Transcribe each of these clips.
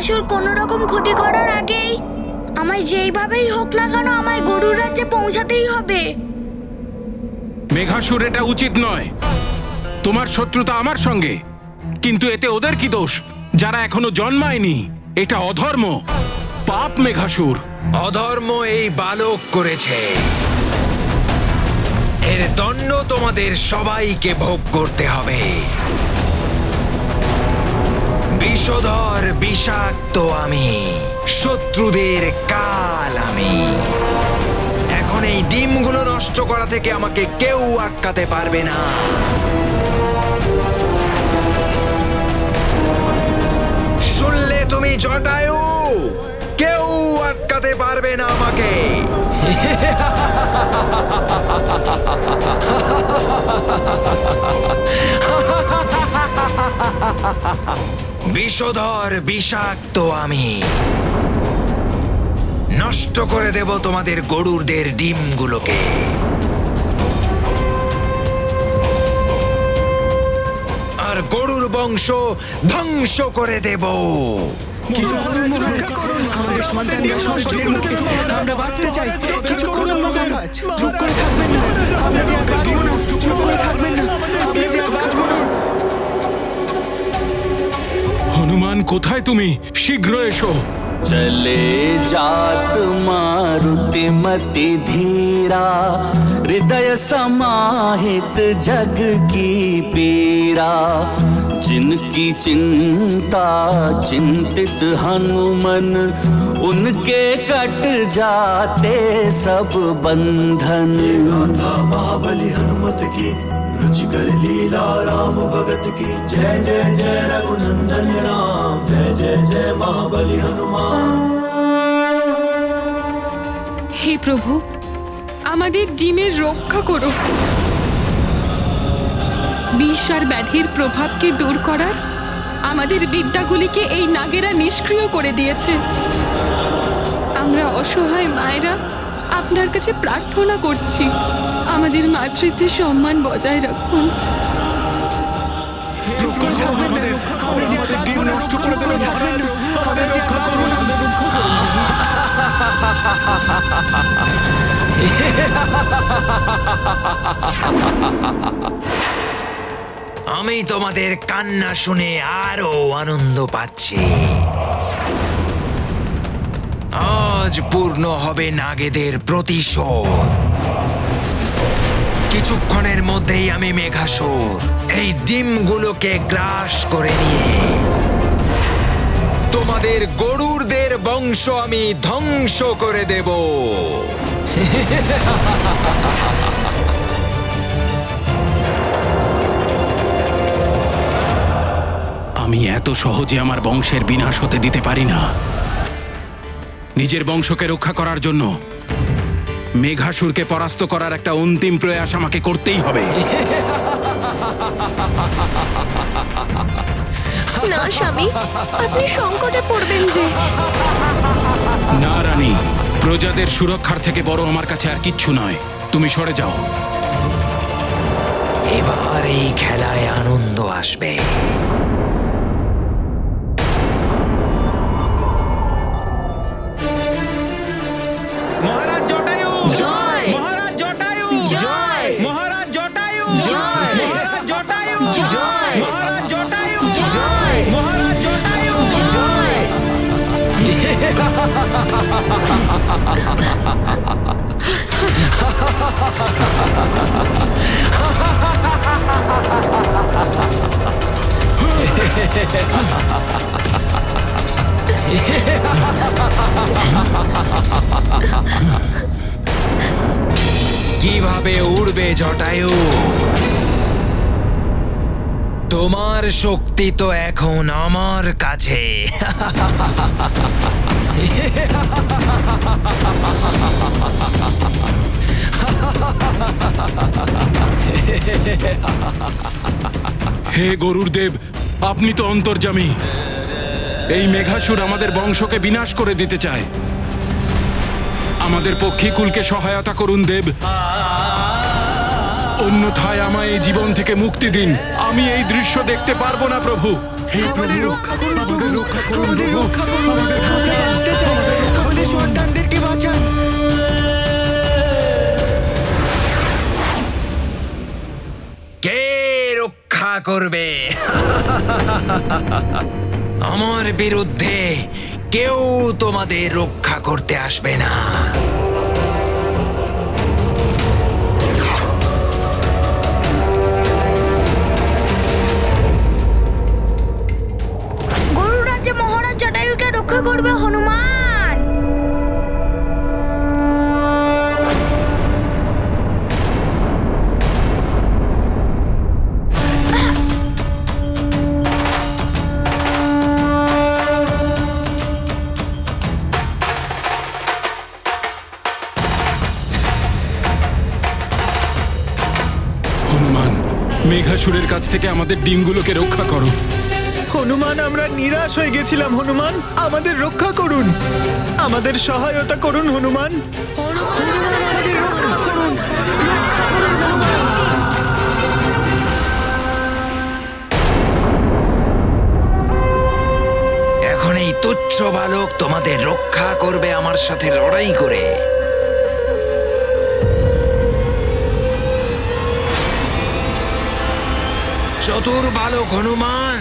মেঘাসুর কোনো রকম ক্ষতি করার আগেই আমায় যেইভাবেই হোক না কেন আমায় গরুর রাজ্যে পৌঁছাতেই হবে। মেঘাসুর, এটা উচিত নয়। তোমার শত্রুতা আমার সঙ্গে, কিন্তু এতে ওদের কি দোষ যারা এখনো জন্মায়নি? এটা অধর্ম, পাপ মেঘাসুর। অধর্ম এই বালক করেছে, এর দণ্ড তোমাদের সবাইকে ভোগ করতে হবে। বিষধর বিষাক্ত আমি, শত্রুদের কাল আমি। এখন এই ডিমগুলো নষ্ট করা থেকে আমাকে কেউ আটকাতে পারবে না। শুনলে তুমি জটায়ু? কেউ আটকাতে পারবে না আমাকে। বিষধর বিষাক্ত আমি, নষ্ট করে দেব তোমাদের গরুরদের ডিমগুলোকে। আর গরুর বংশ ধ্বংস করে দেব। কিছু করুন মহারাজ, আমাদের সন্তানরা সন্তানের মুখে আমরা বাঁচতে চাই। কিছু করুন মহারাজ, চুপ করে থাকবেন না। আমরা যে আর বাঁচবো না, চুপ করে থাকবেন না। আমরা যে আর বাঁচবো না। হনুমান, কোথায় তুমি? শীঘ্র এসো। चले जात मारुतिमति धीरा, हृदय समाहित जग की पीरा। जिनकी चिंता चिंतित हनुमन, उनके कट जाते सब बंधन। महाबली हनुमत की रुचिकर लीला राम भगत की। जय जय जय रघुनंदन राम, जय जय जय महाबली हनुमान। হে প্রভু, আমাদের ডিমের রক্ষা করো। বিষ আর ব্যাধির প্রভাবকে দূর করার আমাদের বিদ্যাগুলিকে এই নাগেরা নিষ্ক্রিয় করে দিয়েছে। আমরা অসহায় মায়েরা আপনার কাছে প্রার্থনা করছি, আমাদের মাতৃত্বের সম্মান বজায় রাখুন। চুপ করে থাকবেন না। আমরা যে আর বাঁচবো না, চুপ করে থাকবেন না। আমরা যে আর বাঁচবো না। আমি তোমাদের কান্না শুনে আরো আনন্দ পাচ্ছি। আজ পূর্ণ হবে নাগেদের প্রতিশোধ। কিছুক্ষণের মধ্যেই আমি মেঘাসুর এই ডিমগুলোকে গ্রাস করে নিয়ে তোমাদের গরুরদের বংশ আমি ধ্বংস করে দেব। আমি এত সহজে আমার বংশের বিনাশ হতে দিতে পারি না। নিজের বংশকে রক্ষা করার জন্য মেঘাসুরকে পরাস্ত করার একটা অন্তিম প্রয়াস আমাকে করতেই হবে। না স্বামী, আপনি সংকটে পড়বেন যে। না রানী, প্রজাদের সুরক্ষার থেকে বড় আমার কাছে আর কিচ্ছু নয়। তুমি সরে যাও। এবার এই খেলায় আনন্দ আসবে। মহারাজ জটায়ু জয়! মহারাজ জটায়ু জয়! মহারাজ জটায়ু জয়! মহারাজ জটায়ু জয়! মহারাজ জটায়ু জয়! মহারাজ জটায়ু জয়! কিভাবে উড়বে জটায়ু? তোমার শক্তি তো এখন আমার কাছে। হে গরুর দেব, আপনি তো অন্তর্যামী। এই মেঘাসুর আমাদের বংশকে বিনাশ করে দিতে চায়। আমাদের পক্ষীকুলকে সহায়তা করুন দেব, অন্যথায় আমায় এই জীবন থেকে মুক্তি দিন। আমি এই দৃশ্য দেখতে পারবো না প্রভু। রক্ষা করুন। আমাদের রক্ষা করুন, আমরা বাঁচতে চাই, আমাদের সন্তানদেরকে বাঁচান। কে রক্ষা করবে? আমার বিরুদ্ধে কেউ তোমাদের রক্ষা করতে আসবে না। গরুর রাজ্যে মহারাজ জটায়ুকে রক্ষা করবে হনুমান। হনুমান, মেঘাসুরের কাছ থেকে আমাদের ডিমগুলোকে রক্ষা করো। হনুমান, আমরা নিরাশ হয়ে গেছিলাম। হনুমান, আমাদের রক্ষা করুন, আমাদের সহায়তা করুন। হনুমান, হনুমান, আমাদের রক্ষা করুন, রক্ষা করুন হনুমান। এখন এই তুচ্ছ বালক তোমাদের রক্ষা করবে আমার সাথে লড়াই করে। চতুর বালক হনুমান,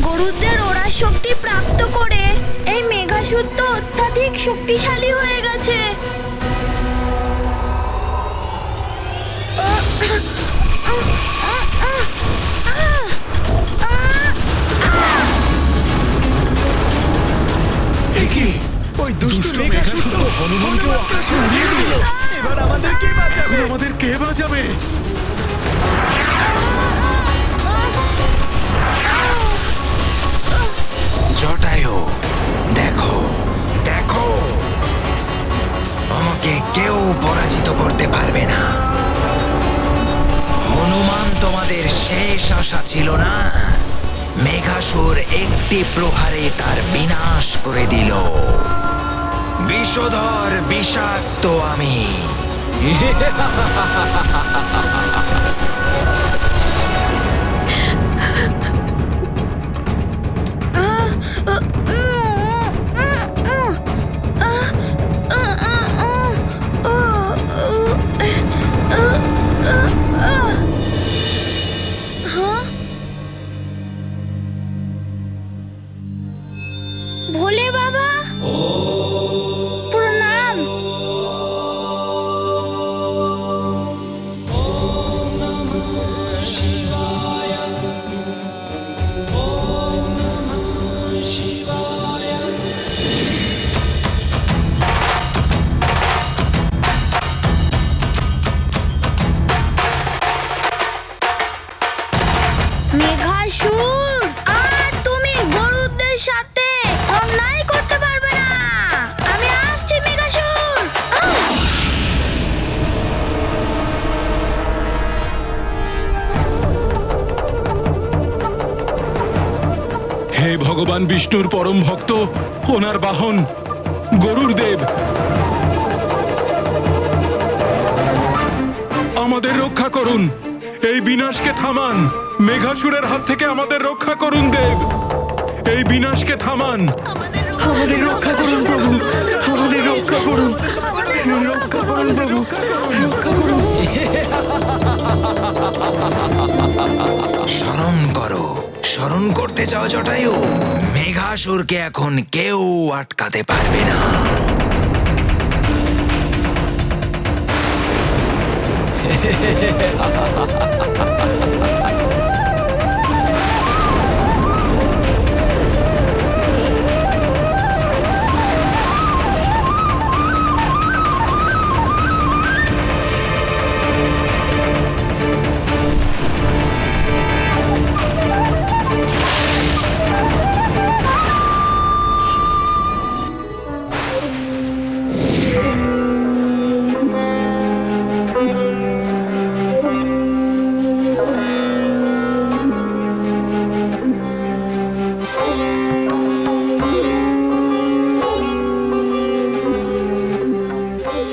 গরুদের ওরা শক্তি প্রাপ্ত করে এই মেঘাসুর তো অত্যাধিক শক্তিশালী হয়ে গেছে। ওই দুষ্ট মেঘাসুর তো হনুমানকে আকাশে উড়িয়ে দিল। এবার আমাদের কে বাঁচাবে? আমাদের কে বাঁচাবে? জটায়ু, দেখো দেখো, আমাকে কেউ পরাজিত করতে পারবে না। হনুমান তোমাদের শেষ আশা ছিল না। মেঘাসুর একটি প্রহারে তার বিনাশ করে দিল। বিষধর বিষাক্ত আমি। ভোলে বাবা প্রণাম। মেঘাসুর, আর তুমি গরুদের সাথে অন্যায় করতে পারবে না। আমি আসছি মেঘাসুর। হে ভগবান বিষ্ণুর পরম ভক্ত, ওনার বাহন গরুর দেব, আমাদের রক্ষা করুন, এই বিনাশকে থামান। মেঘাসুরের হাত থেকে আমাদের রক্ষা করুন দেব, এই বিনাশকে থামান। আমাদের রক্ষা করুন প্রভু, আমাদের রক্ষা করুন, রক্ষা করুন প্রভু, রক্ষা করুন। স্মরণ করো, অনুসরণ করতে চাও জটায়ু? মেঘাসুরকে এখন কেউ আটকাতে পারবে না।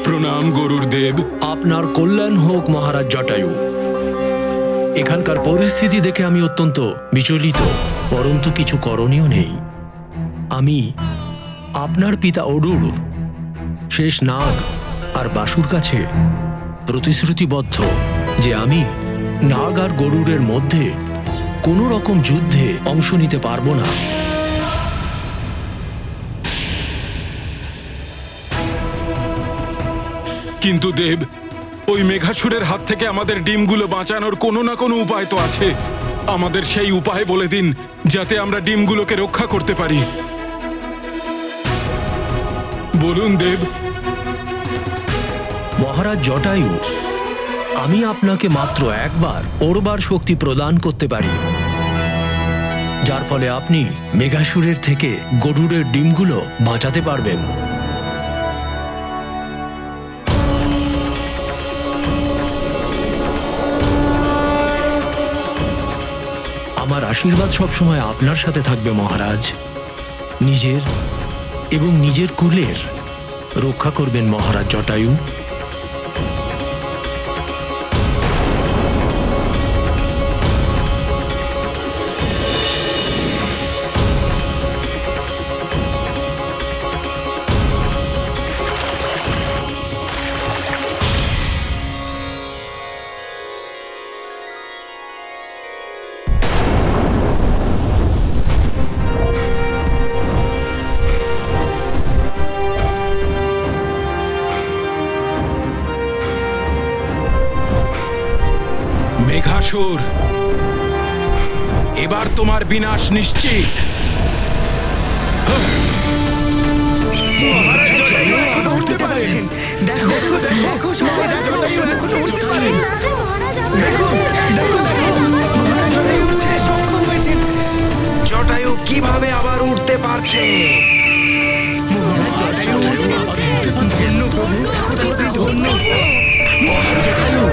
প্রণাম গরুর দেব। আপনার কল্যাণ হোক মহারাজ জটায়ু। এখানকার পরিস্থিতি দেখে আমি অত্যন্ত বিচলিত, পরন্তু কিছু করণীয় নেই। আমি আপনার পিতা অডুর, শেষ নাগ আর বাসুর কাছে প্রতিশ্রুতিবদ্ধ যে আমি নাগ আর গরুরের মধ্যে কোনো রকম যুদ্ধে অংশ নিতে পারবো না। কিন্তু দেব, ওই মেঘাসুরের হাত থেকে আমাদের ডিমগুলো বাঁচানোর কোনো না কোনো উপায় তো আছে। আমাদের সেই উপায় বলে দিন, যাতে আমরা ডিমগুলোকে রক্ষা করতে পারি। বলুন দেব। মহারাজ জটায়ু, আমি আপনাকে মাত্র একবার ওরবার শক্তি প্রদান করতে পারি, যার ফলে আপনি মেঘাসুরের থেকে গরুরের ডিমগুলো বাঁচাতে পারবেন। আমার আশীর্বাদ সবসময় আপনার সাথে থাকবে মহারাজ। নিজের এবং নিজের কুলের রক্ষা করবেন মহারাজ জটায়ু। মেঘাসুর, এবার তোমার বিনাশ নিশ্চিত। উঠতে পারছেন। দেখো দেখো সবাই, জটায়ু এখনো উঠতে পারেন। জটায়ু উঠতে সক্ষম হয়েছেন। জটায়ু কিভাবে আবার উঠতে পারছে? মহারাজ জটায়ু উঠছেন। ধন্য প্রভু, ধন্য। মহারাজ জটায়ু।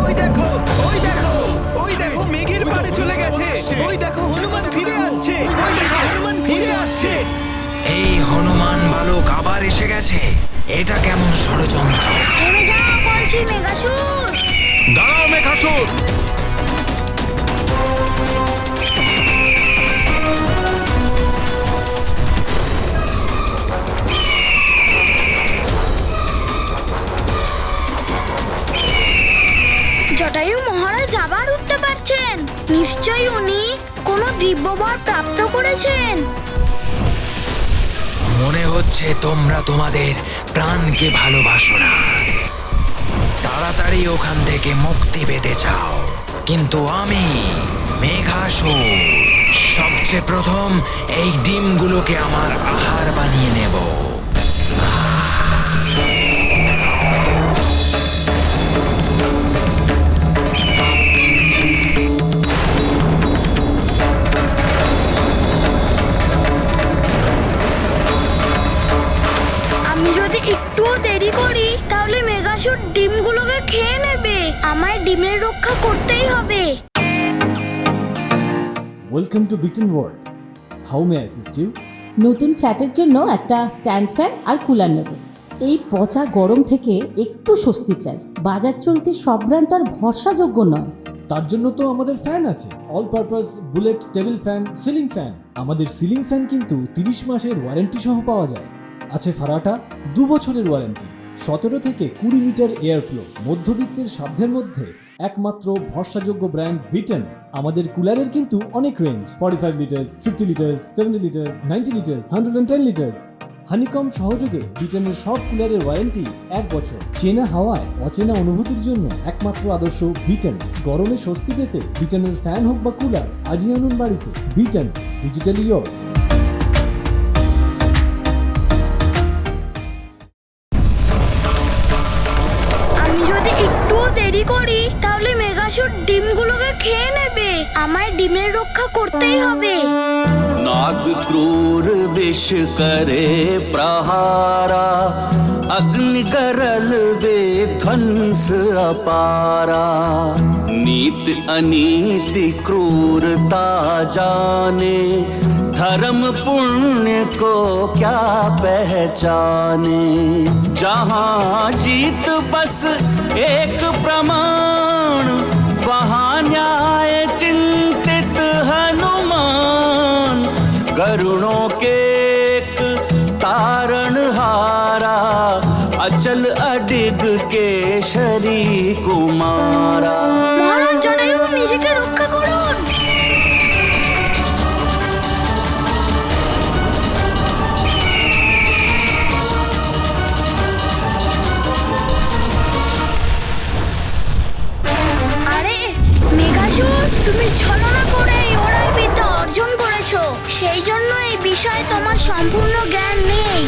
ওই দেখো, ওই দেখো, ওই দেখো মেঘের পাড়ে চলে গেছে। ওই দেখো হনুমান ফিরে আসছে। ওই দেখো হনুমান ফিরে আসছে। এই হনুমান বালক আবার এসে গেছে। এটা কেমন ষড়যন্ত্র? থেমে যাও বলছি মেঘাসুর। দাঁড়াও মেঘাসুর। জটায়ু মহারাজ আবার উঠতে পারছেন। নিশ্চয়ই উনি কোনো দিব্যবর প্রাপ্ত করেছেন। মনে হচ্ছে তোমরা তোমাদের প্রাণকে ভালোবাসো না, তাড়াতাড়ি ওখান থেকে মুক্তি পেতে চাও। কিন্তু আমি মেঘাসুর সবচেয়ে প্রথম এই ডিমগুলোকে আমার আহার বানিয়ে নেব। আমি যদি একটুও দেরি করি তাহলে মেঘাসুর ডিমগুলোকে খেয়ে নেবে। আমায় ডিমের রক্ষা করতেই হবে। ওয়েলকাম টু বিটেন world. How may assist you? নতুন ফ্ল্যাটের জন্য একটা স্ট্যান্ড ফ্যান আর কুলার নেব। এই পচা গরম থেকে একটু স্বস্তি চাই। বাজার চলতে সব ব্র্যান্ড আর ভরসাযোগ্য নয়। তার জন্য তো আমাদের ফ্যান আছে, all purpose bullet table fan, ceiling fan. আমাদের সিলিং ফ্যান কিন্তু 30 মাসের ওয়ারেন্টি সহ পাওয়া যায়। আছে ফারাটা 2 বছরের ওয়ারেন্টি, 17 থেকে 20 মিটার এয়ার ফ্লো, মধ্যবিত্তের সাধ্যের মধ্যে একমাত্র ভরসাযোগ্য ব্র্যান্ড বিটেন। আমাদের কুলারের কিন্তু অনেক range, 45 litres, 50 litres, 70 litres, 90 litres, 110 litres. Honeycomb সহযোগে বিটেনের সব কুলারের ওয়ারেন্টি 1 বছর। চেনা হাওয়ায় অচেনা অনুভূতির জন্য একমাত্র আদর্শ বিটেন। গরমে স্বস্তি পেতে বিটেনের ফ্যান হোক বা কুলার, আজই আনুন বাড়িতে। Beaten, digitally yours. আমি যদি একটুও দেরি করি তাহলে মেঘাসুর ডিমগুলোকে খেয়ে নেবে। আমায় ডিমের রক্ষা করতেই হবে। नाग क्रूर विष करे प्रहारा, अग्नि करल वे ध्वंस अपारा। नीत अनीति क्रूरता जाने, धर्म पुण्य को क्या पहचाने। जहाँ जीत बस एक प्रमाण, वहाँ न्याय चिंतित हनुमान। करुणों के एक तारण हारा, अचल अडिग के शरी कुमारा। মহারাজ জটায়ু, নিজেকে রক্ষা করুন। আরে মেঘাসুর, তুমি ছলনা করে ওড়াই বিদ্যা অর্জন করেছো, সেই জন্য এই বিষয়ে তোমার সম্পূর্ণ জ্ঞান নেই।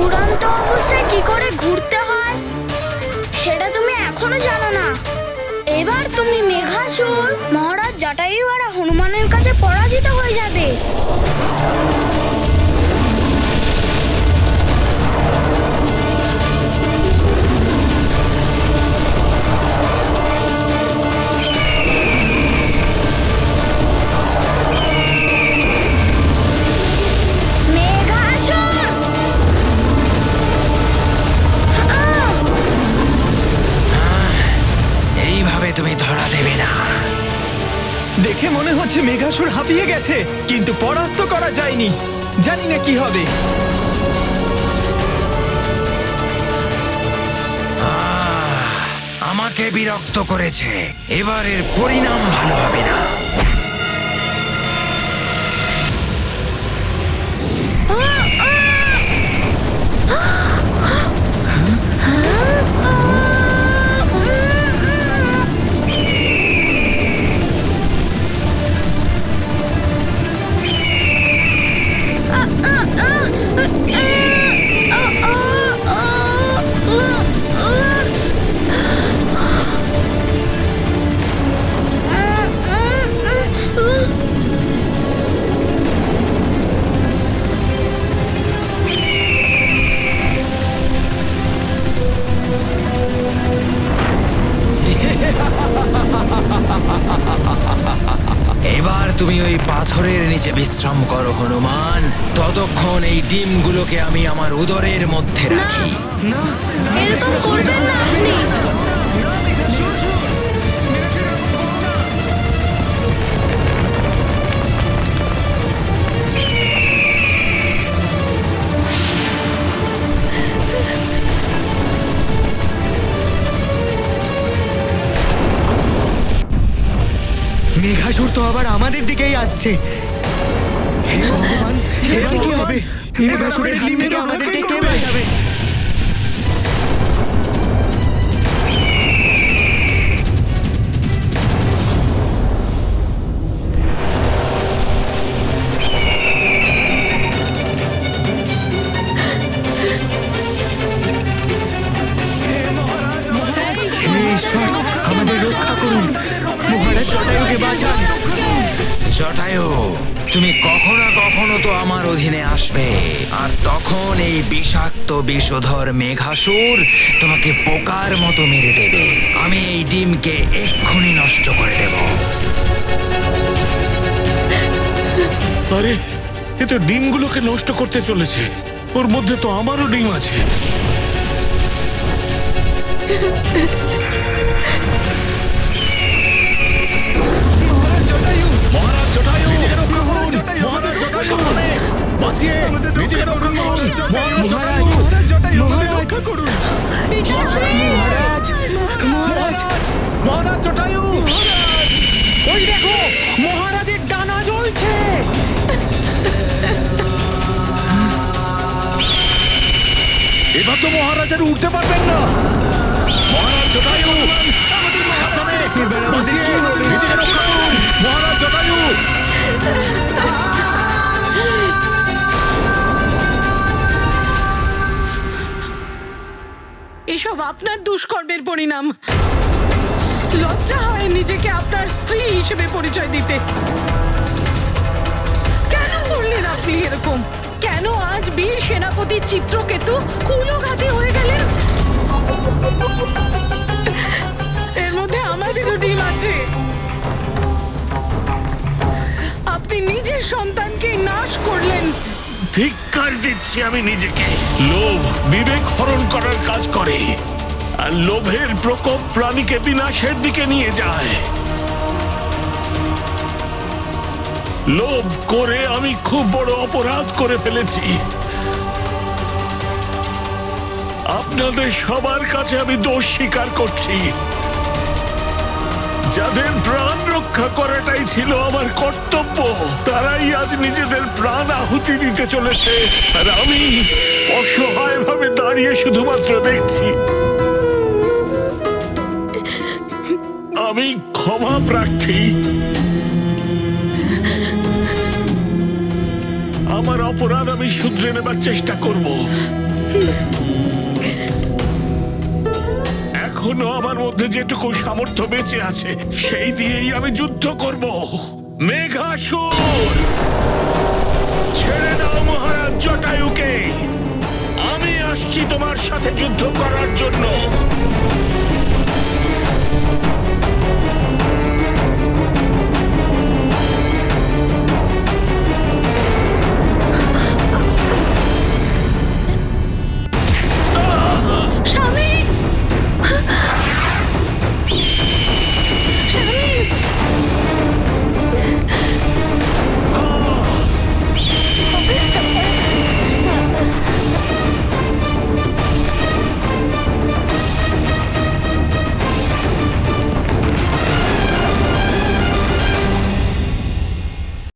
উড়ন্ত অবস্থায় কি করে ঘুরতে হয় সেটা তুমি এখনো জানো না। এবার তুমি মেঘাসুর, মহারাজ জটায়ু আর হনুমানের কাছে পরাজিত হয়ে যাবে। এইভাবে তুমি ধরা দেবে না। দেখে মনে হচ্ছে মেঘাসুর হাঁপিয়ে গেছে, কিন্তু পরাস্ত করা যায়নি। জানি না কি হবে। আমাকে বিরক্ত করেছে, এবারের পরিণাম ভালো হবে না। এবার তুমি ওই পাথরের নিচে বিশ্রাম করো হনুমান। ততক্ষণ এই ডিমগুলোকে আমি আমার উদরের মধ্যে রাখি। এরকম করবেন না আপনি। মেঘাসুর তো আবার আমাদের দিকেই আসছে। হে ভগবান, এবার কি হবে? মেঘাসুরের হাত থেকে আমাদেরকে কে বাঁচাবে? হে ঈশ্বর, আমাদের রক্ষা করুন। মহারাজ জটায়ুকে বাঁচান। জটায়ু, তুমি কখনো কখনো তো আমার অধীনে আসবে, আর তখন এই বিষাক্ত বিষধর মেঘাসুর তোমাকে পোকার মতো মেরে দেবে। আমি এই ডিমকে এক্ষুনি নষ্ট করে দেব। আরে, এ তো ডিমগুলোকে নষ্ট করতে চলেছে। ওর মধ্যে তো আমারও ডিম আছে। বাঁচিয়ে নিজেকে রক্ষা করুন। মহারাজ জটায়ু আমাদের রক্ষা করুন। মহারাজ মহারাজ মহারাজ জটায়ু, ওই দেখো মহারাজের ডানা জ্বলছে। এবার তো মহারাজ আর উঠতে পারবেন না। মহারাজ জটায়ু, সাবধানে, বাঁচিয়ে নিজেকে রক্ষা করুন। মহারাজ জটায়ু, এসব আপনার দুষ্কর্মের পরিণাম। লজ্জা হয় নিজেকে আপনার স্ত্রী হিসেবে পরিচয় দিতে। কেন করলেন আপনি এরকম? কেন আজ বীর সেনাপতি চিত্রকেতু কুলঘাতী হয়ে গেলেন? এর মধ্যে আমাদেরও ডিম আছে। আপনি নিজের সন্তানকে নাশ করলেন। ধিক্কার দিচ্ছি আমি নিজেকে। লোভ বিবেক হরণ করার কাজ করে, আর লোভের প্রকোপ প্রাণীকে বিনাশের দিকে নিয়ে যায়। লোভ করে আমি খুব বড় অপরাধ করে ফেলেছি। আপনাদের সবার কাছে আমি দোষ স্বীকার করছি। যাদের প্রাণ রক্ষা করাটাই ছিল আমার কর্তব্য, তারাই আজ নিজেদের প্রাণ আহুতি দিতে চলেছে, আর আমি অসহায়ভাবে দাঁড়িয়ে শুধুমাত্র দেখছি। আমি ক্ষমা প্রার্থী। আমার অপরাধ আমি শুধরে নেবার চেষ্টা করব। এখনো আমার মধ্যে যেটুকু সামর্থ্য বেঁচে আছে সেই দিয়েই আমি যুদ্ধ করব। মেঘাসুর, ছেড়ে দাও মহারাজ জটায়ুকে। আমি আসছি তোমার সাথে যুদ্ধ করার জন্য।